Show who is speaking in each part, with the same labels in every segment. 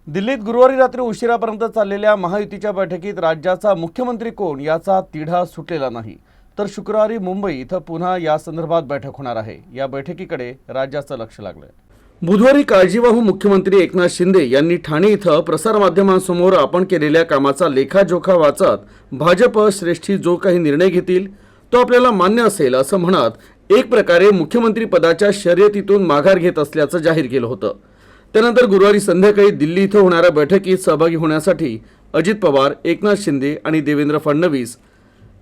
Speaker 1: दिल्लीत गुरुवारी रात्री उशिरापर्यंत चाललेल्या महायुतीच्या बैठकीत राज्याचा मुख्यमंत्री कोण याचा तिढा सुटलेला नाही। तर शुक्रवारी मुंबई इथं पुन्हा या संदर्भात बैठक होणार आहे। या बैठकीकडे राज्याचं लक्ष लागलंय। बुधवारी काळजीवाहू मुख्यमंत्री एकनाथ शिंदे यांनी ठाणे इथं प्रसारमाध्यमांसमोर आपण केलेल्या कामाचा लेखाजोखा वाचत भाजप श्रेष्ठी जो काही निर्णय घेतील तो आपल्याला मान्य असेल असं म्हणत एक प्रकारे मुख्यमंत्री पदाच्या शर्यतीतून माघार घेत असल्याचं जाहीर केलं होतं। त्यानंतर गुरुवारी संध्याकाळी दिल्ली इथं होणाऱ्या बैठकीत सहभागी होण्यासाठी अजित पवार, एकनाथ शिंदे आणि देवेंद्र फडणवीस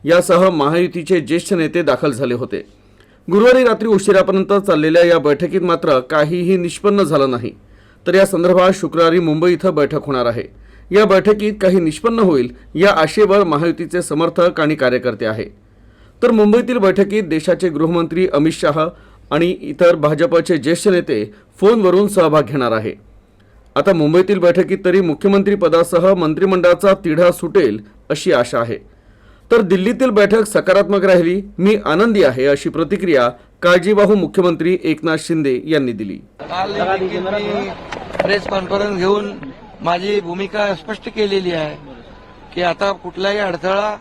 Speaker 1: यासह महायुतीचे ज्येष्ठ नेते दाखल झाले होते। गुरुवारी रात्री उशिरापर्यंत चाललेल्या या बैठकीत मात्र काहीही निष्पन्न झालं नाही। तर या संदर्भात शुक्रवारी मुंबई इथं बैठक होणार आहे। या बैठकीत काही निष्पन्न होईल या आशेवर महायुतीचे समर्थक आणि कार्यकर्ते आहे। तर मुंबईतील बैठकीत देशाचे गृहमंत्री अमित शाह आणि इतर भाजपचे ज्येष्ठ नेते फोनवरून सहभाग घेणार आहे। आता मुंबईतील बैठकीत तरी मुख्यमंत्री पदासह मंत्रिमंडळाचा तिढा सुटेल अशी आशा आहे। तर दिल्लीतील बैठक सकारात्मक राहिली, मी आनंदी आहे अशी प्रतिक्रिया काळजीवाहू मुख्यमंत्री एकनाथ शिंदे यांनी दिली।
Speaker 2: मी प्रेस कॉन्फरन्स घेऊन माझी भूमिका स्पष्ट केलेली आहे की आता कुठलाही अडथळा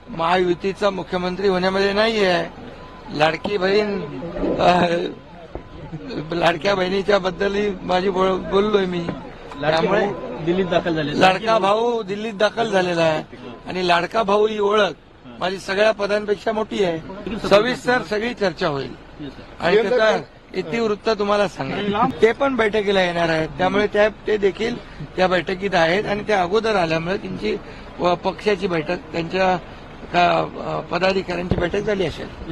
Speaker 2: महायुतीचा मुख्यमंत्री होण्यामध्ये नाही आहे। लाडकी बहीण लाडक्या बहिणीच्या बद्दलही माझी बोललोय मी। त्यामुळे
Speaker 3: दिल्लीत दाखल झाले
Speaker 2: लाडका भाऊ दिल्लीत दाखल झालेला आहे आणि लाडका भाऊ ही ओळख माझी सगळ्या पदांपेक्षा मोठी आहे। सविस्तर सगळी चर्चा होईल आणि त्याचा इतिवृत्त तुम्हाला सांगेल। ते पण बैठकीला येणार आहेत, त्यामुळे ते देखील त्या बैठकीत आहेत आणि त्या अगोदर आल्यामुळे त्यांची पक्षाची बैठक, त्यांच्या पदाधिकाऱ्यांची बैठक झाली असेल।